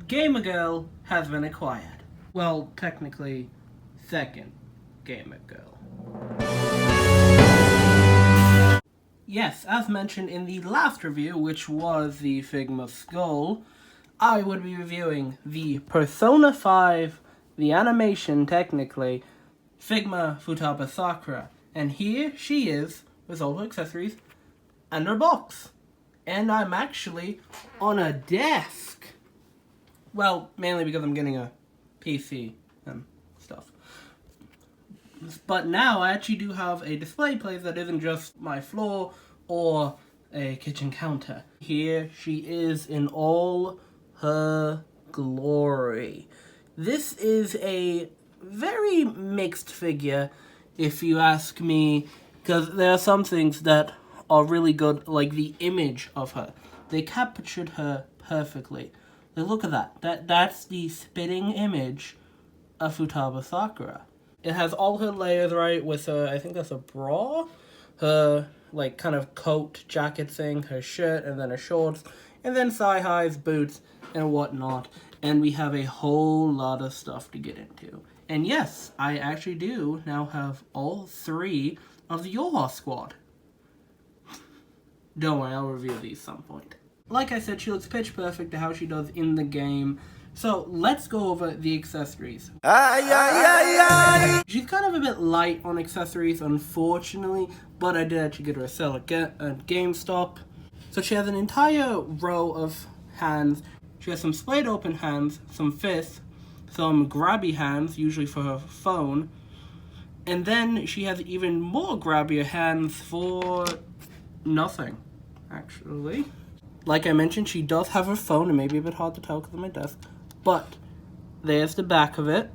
Gamer Girl has been acquired. Well, technically, second Gamer Girl. Yes, as mentioned in the last review, which was the Figma Skull, I would be reviewing the Persona 5, the animation technically, Figma Futaba Sakura. And here she is, with all her accessories, and her box. And I'm actually on a desk. Well, mainly because I'm getting a PC and stuff. But now I actually do have a display place that isn't just my floor or a kitchen counter. Here she is in all her glory. This is a very mixed figure, if you ask me, because there are some things that are really good, like the image of her. They captured her perfectly. Like, look at that. That's the spitting image of Futaba Sakura. It has all her layers, right, with her, I think that's a bra, her, like, kind of coat, jacket thing, her shirt, and then her shorts, and then thigh-highs, boots, and whatnot. And we have a whole lot of stuff to get into. And yes, I actually do now have all 3 of the Yoha squad. Don't worry, I'll review these some point. Like I said, she looks pitch perfect to how she does in the game. So let's go over the accessories. She's kind of a bit light on accessories, unfortunately, but I did actually get her a sale at GameStop. So she has an entire row of hands. She has some splayed open hands, some fists, some grabby hands, usually for her phone, and then she has even more grabbier hands for nothing, actually. Like I mentioned, she does have her phone. It may be a bit hard to tell because of my desk, but there's the back of it.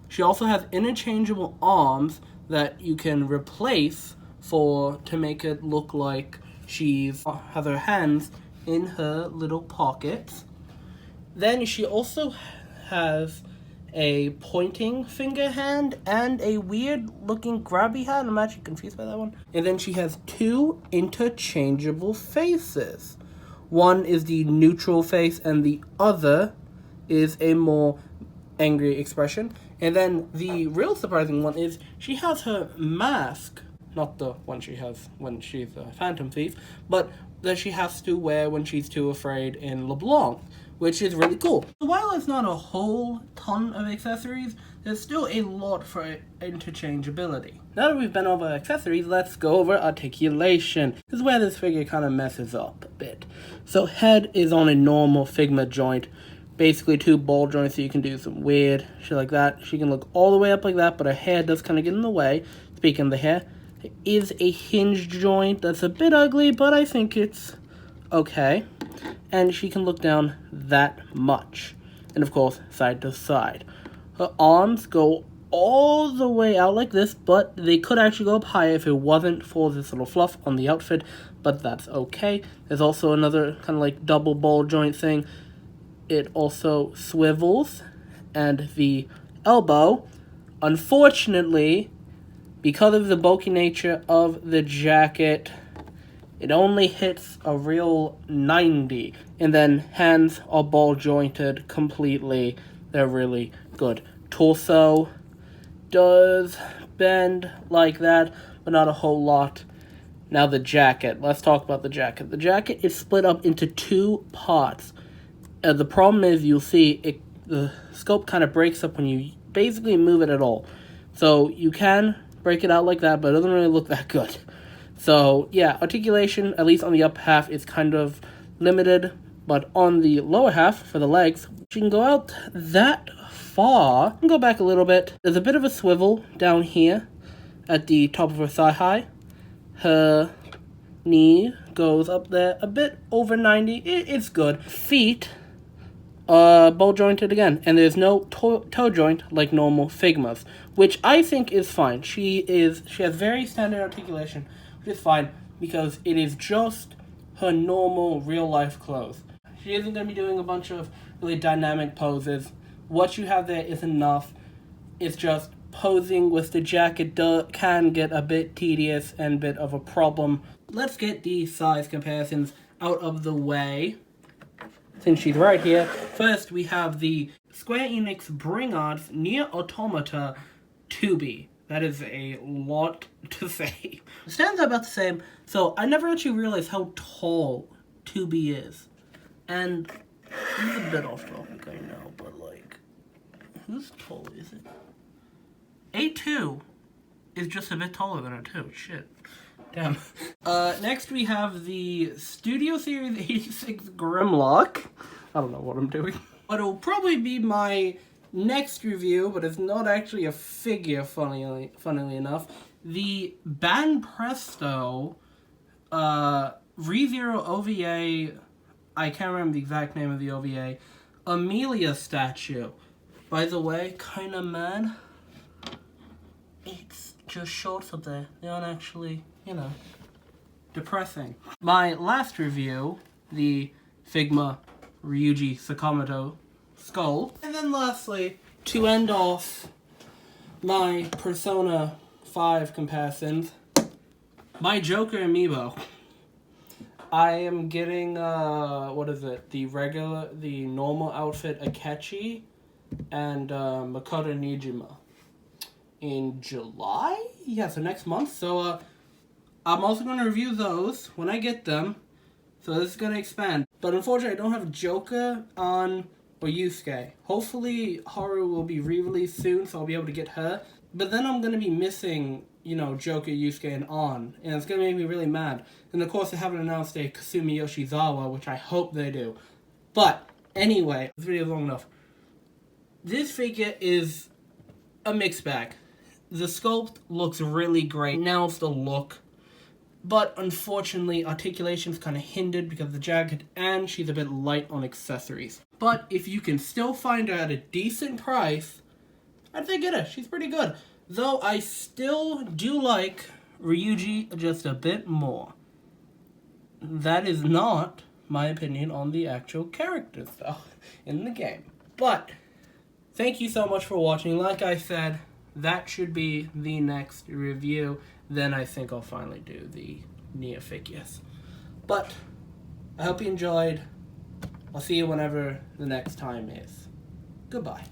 She also has interchangeable arms that you can replace to make it look like she's has her hands in her little pockets. Then she also has a pointing finger hand and a weird looking grabby hand. I'm actually confused by that one. And then she has 2 interchangeable faces. One is the neutral face and the other is a more angry expression. And then the real surprising one is she has her mask, not the one she has when she's a phantom thief, but that she has to wear when she's too afraid in LeBlanc, which is really cool. So while it's not a whole ton of accessories, there's still a lot for interchangeability. Now that we've been over accessories, let's go over articulation. This is where this figure kind of messes up a bit. So head is on a normal Figma joint, basically 2 ball joints, so you can do some weird shit like that. She can look all the way up like that, but her hair does kind of get in the way. Speaking of the hair, there is a hinge joint that's a bit ugly, but I think it's okay. And she can look down that much. And of course, side to side. Her arms go all the way out like this, but they could actually go up higher if it wasn't for this little fluff on the outfit, but that's okay. There's also another kind of like double ball joint thing. It also swivels, and the elbow, unfortunately, because of the bulky nature of the jacket, it only hits a real 90. And then hands are ball jointed completely. They're really good. Torso does bend like that, but not a whole lot. Now the jacket. Let's talk about the jacket. The jacket is split up into 2 parts. The problem is, you'll see the scope kind of breaks up when you basically move it at all. So you can break it out like that, but it doesn't really look that good. So yeah, articulation, at least on the up half, is kind of limited, but on the lower half, for the legs, she can go out that far. And go back a little bit. There's a bit of a swivel down here at the top of her thigh high. Her knee goes up there a bit over 90. It's good. Feet, ball jointed again, and there's no toe joint like normal Figmas, which I think is fine. She has very standard articulation, which is fine because it is just her normal real life clothes. She isn't going to be doing a bunch of really dynamic poses. What you have there is enough. It's just posing with the jacket can get a bit tedious and a bit of a problem. Let's get the size comparisons out of the way. since she's right here. First, we have the Square Enix Bring Arts Nier Automata 2B. That is a lot to say. The stands are about the same, so I never actually realized how tall 2B is. And he's a bit off topic, I know, but like, who's tall is it? A2 is just a bit taller than a 2. Shit. Damn. Next we have the Studio Series 86 Grimlock. I don't know what I'm doing. But it'll probably be my next review, but it's not actually a figure, funnily enough. The Banpresto ReZero OVA, I can't remember the exact name of the OVA, Amelia statue. By the way, kinda mad. It's just shorts up there. They aren't actually, you know, depressing. My last review, the Figma Ryuji Sakamoto skull. And then lastly, to end off my Persona 5 comparisons, my Joker amiibo. I am getting, what is it? The normal outfit Akechi and Makoto Nijima in July? Yeah, so next month. So, I'm also going to review those when I get them. So this is going to expand. But unfortunately, I don't have Joker on or Yusuke. Hopefully, Haru will be re-released soon, so I'll be able to get her. But then I'm going to be missing, you know, Joker, Yusuke, and On. And it's going to make me really mad. And of course, they haven't announced a Kasumi Yoshizawa, which I hope they do. But, anyway, this video is long enough. This figure is a mixed bag. The sculpt looks really great. Now it's the look. But unfortunately, Articulation's kind of hindered because of the jacket, and she's a bit light on accessories. But if you can still find her at a decent price, I'd say get her. She's pretty good. Though I still do like Ryuji just a bit more. That is not my opinion on the actual characters, though, in the game. But thank you so much for watching. Like I said, that should be the next review. Then I think I'll finally do the Nier figures. But I hope you enjoyed. I'll see you whenever the next time is. Goodbye.